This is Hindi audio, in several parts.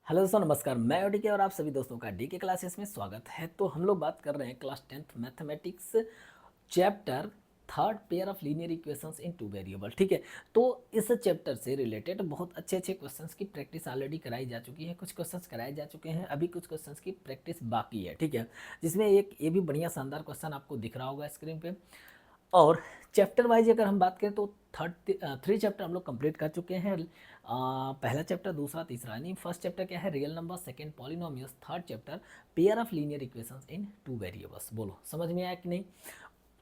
हेलो दोस्तों, नमस्कार। मैं डीके और आप सभी दोस्तों का डीके क्लासेस में स्वागत है। तो हम लोग बात कर रहे हैं class 10th mathematics chapter third pair of linear equations in two variable. ठीक है, तो इस चैप्टर से रिलेटेड बहुत अच्छे अच्छे क्वेश्चंस की प्रैक्टिस ऑलरेडी कराई जा चुकी है। कुछ क्वेश्चंस कराए जा चुके हैं, अभी कुछ क्वेश्चंस की प्रैक्टिस बाकी है। ठीक है, जिसमें एक ये भी बढ़िया शानदार क्वेश्चन आपको दिख रहा होगा स्क्रीन पे। और चैप्टर वाइज अगर हम बात करें तो थ्री चैप्टर हम लोग कंप्लीट कर चुके हैं। पहला चैप्टर, दूसरा, तीसरा, यानी फर्स्ट चैप्टर क्या है, real number, second polynomials, third chapter pair of linear equations in two variables. बोलो समझ में आया कि नहीं।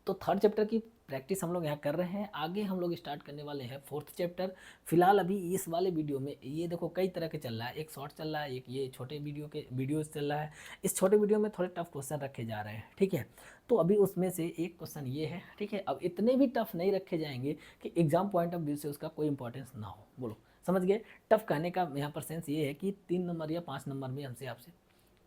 तो थर्ड चैप्टर की प्रैक्टिस हम लोग यहाँ कर रहे हैं। आगे हम लोग स्टार्ट करने वाले हैं फोर्थ चैप्टर। फिलहाल अभी इस वाले वीडियो में ये देखो कई तरह के चल रहा है, एक शॉर्ट चल रहा है, एक ये छोटे वीडियोस चल रहा है। इस छोटे वीडियो में थोड़े टफ क्वेश्चन रखे जा रहे हैं। ठीक है, तो अभी उसमें से एक क्वेश्चन ये है। ठीक है, अब इतने भी टफ नहीं रखे जाएंगे कि एग्जाम पॉइंट ऑफ व्यू से उसका कोई इंपॉर्टेंस ना हो। बोलो समझ गए। टफ कहने का यहाँ पर सेंस ये है कि 3 नंबर या 5 नंबर में हमसे आपसे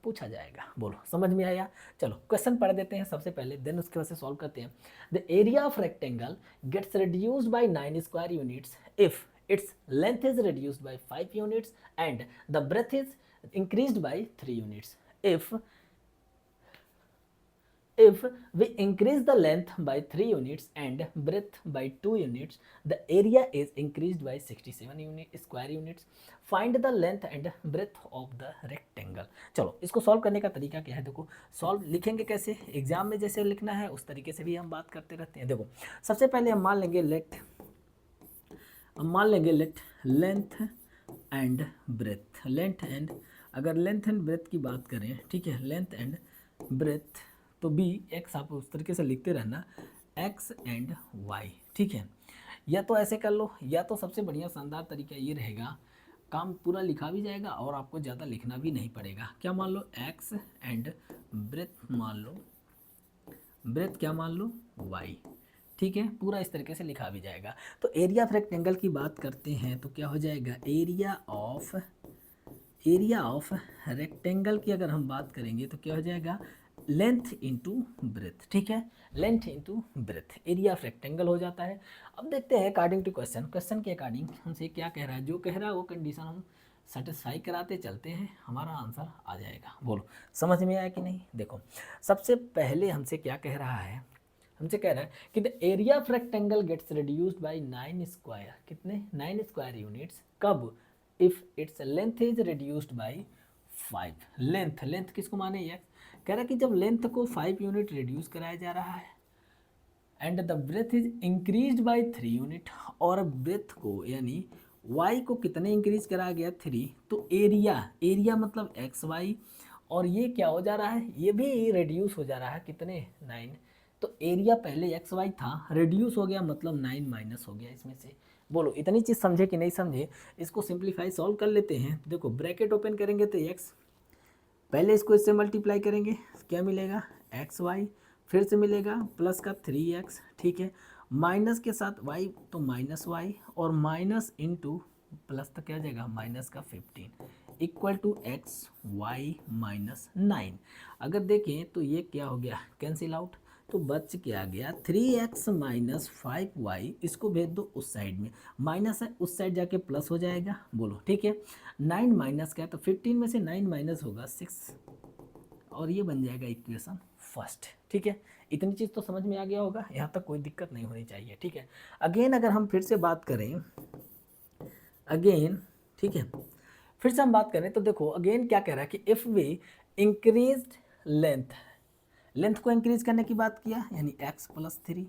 पूछा जाएगा। बोलो समझ में आया। चलो क्वेश्चन पढ़ देते हैं सबसे पहले, देन उसके बाद से सॉल्व करते हैं। The area of rectangle gets reduced by 9 square units if its length is reduced by 5 units and the breadth is increased by 3 units. If we increase the length by 3 units and breadth by 2 units, the area is increased by 67 square units. Find the length and breadth of the rectangle. चलो इसको सॉल्व करने का तरीका क्या है। देखो सॉल्व लिखेंगे कैसे, एग्जाम में जैसे लिखना है उस तरीके से भी हम बात करते रहते हैं। देखो सबसे पहले हम मान लेंगे लेट लेंथ एंड ब्रेथ। अगर लेंथ एंड ब्रेथ की बात करें, ठीक है, लेंथ एंड ब्रेथ तो बी एक्स, आप उस तरीके से लिखते रहना, एक्स एंड वाई। ठीक है, या तो ऐसे कर लो, या तो सबसे बढ़िया शानदार तरीका ये रहेगा, काम पूरा लिखा भी जाएगा और आपको ज़्यादा लिखना भी नहीं पड़ेगा। क्या मान लो, एक्स एंड ब्रेथ मान लो, ब्रेथ क्या मान लो, वाई। ठीक है, पूरा इस तरीके से लिखा भी जाएगा। तो एरिया ऑफ रेक्टेंगल की बात करते हैं तो क्या हो जाएगा, एरिया ऑफ रेक्टेंगल की अगर हम बात करेंगे तो क्या हो जाएगा, लेंथ इंटू ब्रेथ। ठीक है, length into breadth area of rectangle हो जाता है। अब देखते हैं अकॉर्डिंग टू क्वेश्चन के अकॉर्डिंग हमसे क्या कह रहा है। जो कह रहा है वो कंडीशन हम सेटिस्फाई कराते चलते हैं, हमारा आंसर आ जाएगा। बोलो समझ में आया कि नहीं। देखो सबसे पहले हमसे क्या कह रहा है, हमसे कह रहा है कि the area of rectangle gets reduced by 9 square, कितने, 9 स्क्वायर यूनिट्स, कब, if its length is reduced by 5। Length किसको माने, एक्स। कह रहा है कि जब लेंथ को 5 यूनिट रिड्यूस कराया जा रहा है and the breadth is increase by 3 unit, और ब्रेथ को यानी वाई को कितने इंक्रीज कराया गया, 3, तो एरिया मतलब एक्स वाई, और ये क्या हो जा रहा है, ये भी रिड्यूस हो जा रहा है, कितने, 9। तो एरिया पहले एक्स वाई था, रिड्यूस हो गया मतलब 9 माइनस हो गया इसमें से। बोलो इतनी चीज़ समझे कि नहीं समझे। इसको सिंप्लीफाई सॉल्व कर लेते हैं। देखो ब्रैकेट ओपन करेंगे तो एक्स, पहले इसको इससे मल्टीप्लाई करेंगे, क्या मिलेगा, एक्स वाई, फिर से मिलेगा प्लस का 3x। ठीक है, माइनस के साथ y तो माइनस वाई, और माइनस इंटू प्लस तो क्या हो जाएगा, माइनस का 15 equal to x y minus 9। अगर देखें तो ये क्या हो गया, कैंसिल आउट, तो बच क्या गया, 3x माइनस 5y। इसको भेज दो उस साइड में, माइनस है उस साइड जाके प्लस हो जाएगा। बोलो ठीक है, 9 माइनस क्या है, तो 15 में से 9 माइनस होगा 6, और ये बन जाएगा इक्वेशन फर्स्ट। ठीक है, इतनी चीज़ तो समझ में आ गया होगा, यहाँ तक कोई दिक्कत नहीं होनी चाहिए। ठीक है, अगेन अगर हम फिर से बात करें, अगेन, ठीक है, फिर से हम बात करें तो देखो अगेन क्या कह रहा है कि इफ़ वी इंक्रीज लेंथ को इंक्रीज करने की बात किया, यानी x प्लस 3,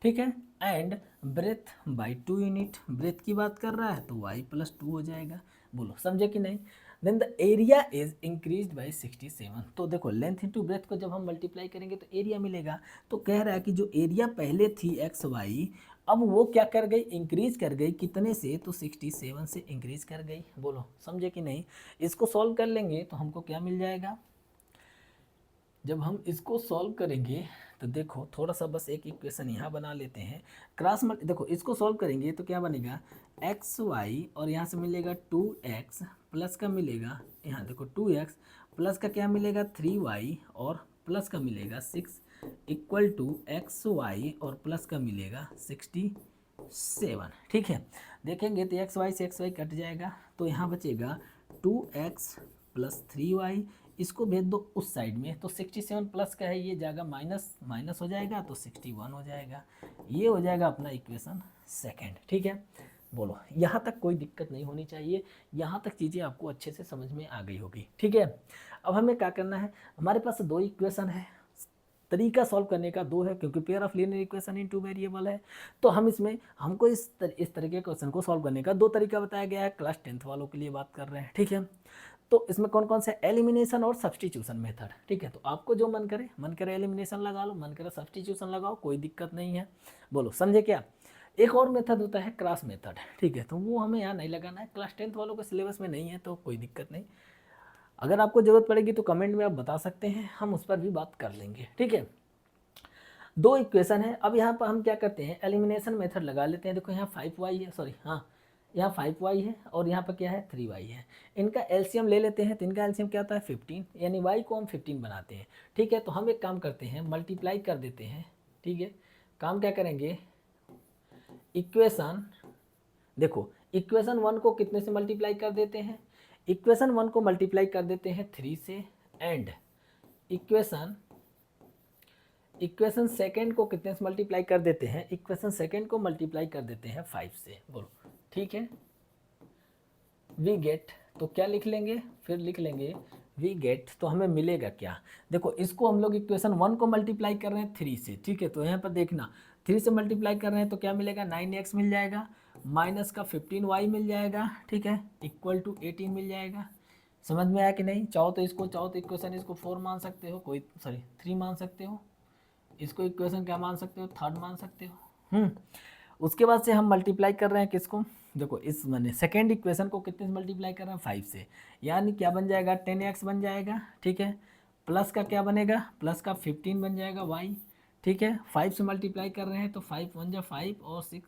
ठीक है, and breadth by 2 unit, breadth की बात कर रहा है तो y प्लस 2 हो जाएगा। बोलो समझे कि नहीं। Then the area is increase by 67। तो देखो लेंथ इंटू ब्रेथ को जब हम मल्टीप्लाई करेंगे तो एरिया मिलेगा। तो कह रहा है कि जो एरिया पहले थी एक्स वाई, अब वो क्या कर गई, इंक्रीज कर गई, कितने से, तो 67 से इंक्रीज कर गई। बोलो समझे कि नहीं। इसको सॉल्व कर लेंगे तो हमको क्या मिल जाएगा, जब हम इसको सॉल्व करेंगे तो देखो थोड़ा सा बस एक इक्वेशन यहाँ बना लेते हैं, क्रॉस मल्टी, देखो इसको सॉल्व करेंगे तो क्या बनेगा, एक्स वाई, और यहाँ से मिलेगा 2x प्लस का मिलेगा, यहाँ देखो 2x प्लस का क्या मिलेगा 3y, और प्लस का मिलेगा 6 इक्वल टू एक्स वाई, और प्लस का मिलेगा 67। ठीक है, देखेंगे तो एक्स वाई से एक्स वाई कट जाएगा, तो यहाँ बचेगा 2x प्लस 3y, इसको भेज दो उस साइड में, तो 67 प्लस का है, ये जाएगा माइनस, माइनस हो जाएगा तो 61 हो जाएगा। ये हो जाएगा अपना इक्वेशन सेकेंड। ठीक है, बोलो यहाँ तक कोई दिक्कत नहीं होनी चाहिए, यहाँ तक चीज़ें आपको अच्छे से समझ में आ गई होगी। ठीक है, अब हमें क्या करना है, हमारे पास दो इक्वेशन है, तरीका सॉल्व करने का दो है, क्योंकि pair of linear equation in two variable है, तो हम इसमें हमको इस तरह के क्वेश्चन को सॉल्व करने का दो तरीका बताया गया है। क्लास 10th वालों के लिए बात कर रहे हैं। ठीक है, तो इसमें कौन कौन से, एलिमिनेशन और सब्सटीट्यूशन मेथड। ठीक है, तो आपको जो मन करे एलिमिनेशन लगा लो, मन करे सब्सटीट्यूशन लगाओ, कोई दिक्कत नहीं है। बोलो समझे क्या। एक और मेथड होता है क्रॉस मेथड। ठीक है, तो वो हमें यहाँ नहीं लगाना है, क्लास 10th वालों के सिलेबस में नहीं है, तो कोई दिक्कत नहीं। अगर आपको ज़रूरत पड़ेगी तो कमेंट में आप बता सकते हैं, हम उस पर भी बात कर लेंगे। ठीक है, दो इक्वेशन है। अब यहाँ पर हम क्या करते हैं, एलिमिनेशन मेथड लगा लेते हैं। देखो यहाँ 5y है, सॉरी हाँ, यहाँ 5y है और यहाँ पर क्या है 3y है। इनका एलसीएम ले लेते हैं, तो इनका एलसीएम क्या होता है 15, यानी y को हम 15 बनाते हैं। ठीक है, तो हम एक काम करते हैं, मल्टीप्लाई कर देते हैं। ठीक है, काम क्या करेंगे, इक्वेशन, देखो इक्वेशन 1 को कितने से मल्टीप्लाई कर देते हैं, इक्वेशन 1 को मल्टीप्लाई कर देते हैं 3 से, एंड इक्वेशन सेकेंड को कितने से मल्टीप्लाई कर देते हैं, इक्वेशन सेकेंड को मल्टीप्लाई कर देते हैं 5 से। बोलो ठीक है, वी गेट, तो क्या लिख लेंगे, फिर लिख लेंगे वी गेट, तो हमें मिलेगा क्या। देखो इसको हम लोग इक्वेशन 1 को मल्टीप्लाई कर रहे हैं 3 से। ठीक है, तो यहाँ पर देखना 3 से मल्टीप्लाई कर रहे हैं तो क्या मिलेगा, 9x मिल जाएगा, माइनस का 15y मिल जाएगा। ठीक है, इक्वल टू 18 मिल जाएगा। समझ में आया कि नहीं, चाहो तो इक्वेशन इसको 4 मान सकते हो, कोई सॉरी 3 मान सकते हो, इसको इक्वेशन क्या मान सकते हो, थर्ड मान सकते हो। उसके बाद से हम मल्टीप्लाई कर रहे हैं किसको, देखो इस मैंने सेकेंड इक्वेशन को कितने से मल्टीप्लाई कर रहे हैं 5 से, यानी क्या बन जाएगा 10x बन जाएगा। ठीक है, प्लस का क्या बनेगा, प्लस का 15 बन जाएगा y। ठीक है, 5 से मल्टीप्लाई कर रहे हैं तो 5 1 जा 5 और 6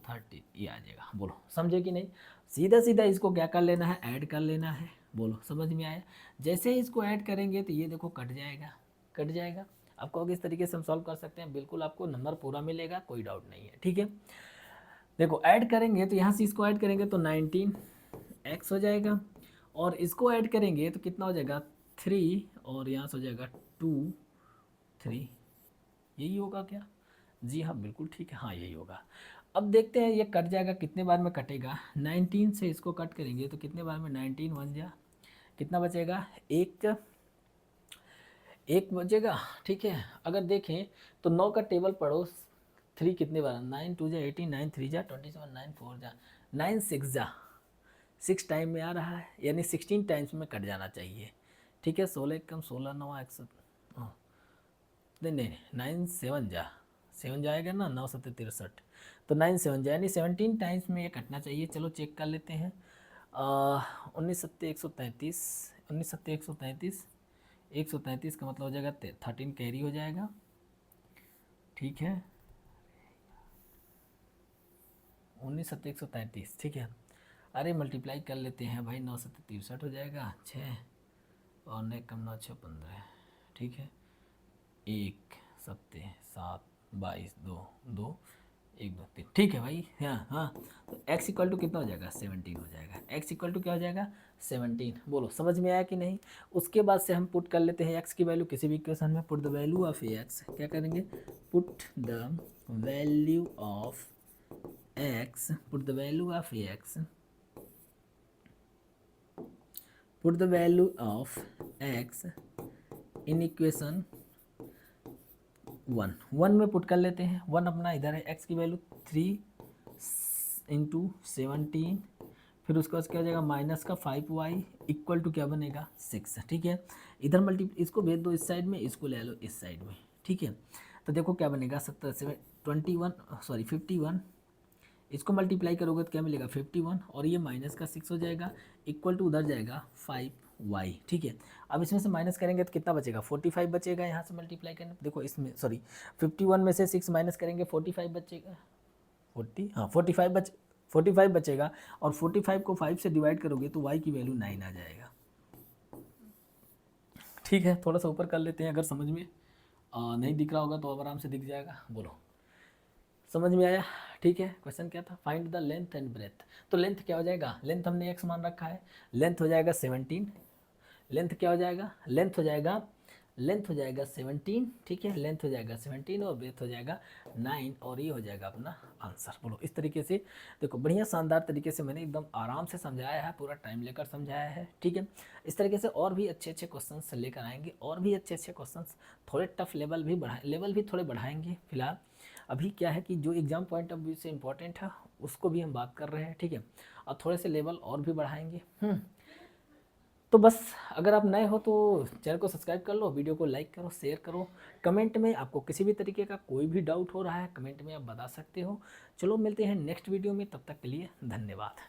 30, ये आ जाएगा। बोलो समझे कि नहीं, सीधा सीधा इसको क्या कर लेना है, ऐड कर लेना है। बोलो समझ में आया, जैसे ही इसको ऐड करेंगे तो ये देखो कट जाएगा, कट जाएगा। आपको किस तरीके से हम सॉल्व कर सकते हैं, बिल्कुल आपको नंबर पूरा मिलेगा, कोई डाउट नहीं है। ठीक है, देखो ऐड करेंगे तो यहाँ से इसको ऐड करेंगे तो 19x हो जाएगा, और इसको ऐड करेंगे तो कितना हो जाएगा 3, और यहाँ से हो जाएगा 2 3, यही होगा क्या, जी हाँ बिल्कुल ठीक है, हाँ यही होगा। अब देखते हैं ये कट जाएगा, कितने बार में कटेगा, 19 से इसको कट करेंगे तो कितने बार में, 19 1 जा कितना बचेगा, एक बचेगा। ठीक है, अगर देखें तो 9 का टेबल पढ़ो, 3 कितने बार, 9 2 जा 18, 9 3 जा 27, 9 4 जा 9 6 जा 6 टाइम में आ रहा है, यानी 16 टाइम्स में कट जाना चाहिए। ठीक है, 16 कम 16 9 100, नहीं नहीं 9 7 जा 7 जाएगा ना, 9 7 63, तो 9 7 जा यानी 17 टाइम्स में ये कटना चाहिए। चलो चेक कर लेते हैं, 19 7 133, 19 7 133, 133 का मतलब हो जाएगा 13 कैरी हो जाएगा। ठीक है, 19 7 133, ठीक है, अरे मल्टीप्लाई कर लेते हैं भाई, 9 7 63 हो जाएगा, 6 और 9 कम 9 6 15। ठीक है, 1 7 7 22 2 2 1 2 3, ठीक है भाई। हाँ हाँ, तो x इक्वल टू कितना हो जाएगा 17 हो जाएगा, x इक्वल टू क्या हो जाएगा 17। बोलो समझ में आया कि नहीं। उसके बाद से हम पुट कर लेते हैं x की वैल्यू किसी भी इक्वेशन में, put the value of x, क्या करेंगे, put the value of x, put the value of x, put the value of x in equation 1 में पुट कर लेते हैं। 1 अपना इधर है, x की वैल्यू 3 × 17, फिर उसके बाद क्या हो जाएगा माइनस का 5y इक्वल टू क्या बनेगा 6। ठीक है, इधर इसको भेज दो इस साइड में, इसको ले लो इस साइड में। ठीक है, तो देखो क्या बनेगा 51, इसको मल्टीप्लाई करोगे तो क्या मिलेगा 51, और ये माइनस का 6 हो जाएगा, इक्वल टू उधर जाएगा 5y। ठीक है, अब इसमें से माइनस करेंगे तो कितना बचेगा 45 बचेगा, यहाँ से मल्टीप्लाई करने देखो इसमें 51 में से 6 माइनस करेंगे 45 बचेगा, 45 बचेगा, और 45 को 5 से डिवाइड करोगे तो y की वैल्यू 9 आ जाएगा। ठीक है, थोड़ा सा ऊपर कर लेते हैं, अगर समझ में नहीं दिख रहा होगा तो अब आराम से दिख जाएगा। बोलो समझ में आया। ठीक है, क्वेश्चन क्या था, find the length and breadth. तो लेंथ क्या हो जाएगा, लेंथ हमने x मान रखा है, लेंथ हो जाएगा 17, लेंथ क्या हो जाएगा, लेंथ हो जाएगा 17, ठीक है, लेंथ हो जाएगा 17 और ब्रेथ हो जाएगा 9 और ये हो जाएगा अपना आंसर। बोलो इस तरीके से देखो, बढ़िया शानदार तरीके से मैंने एकदम आराम से समझाया है, पूरा टाइम लेकर समझाया है, ठीक है। इस तरीके से और भी अच्छे अच्छे क्वेश्चंस लेकर आएंगे, और भी अच्छे अच्छे क्वेश्चंस, थोड़े टफ लेवल भी थोड़े बढ़ाएंगे। फिलहाल अभी क्या है कि जो एग्जाम पॉइंट ऑफ व्यू से इंपॉर्टेंट है उसको भी हम बात कर रहे हैं, ठीक है, और थोड़े से लेवल और भी बढ़ाएंगे। तो बस, अगर आप नए हो तो चैनल को सब्सक्राइब कर लो, वीडियो को लाइक करो, शेयर करो, कमेंट में आपको किसी भी तरीके का कोई भी डाउट हो रहा है कमेंट में आप बता सकते हो। चलो मिलते हैं नेक्स्ट वीडियो में, तब तक के लिए धन्यवाद।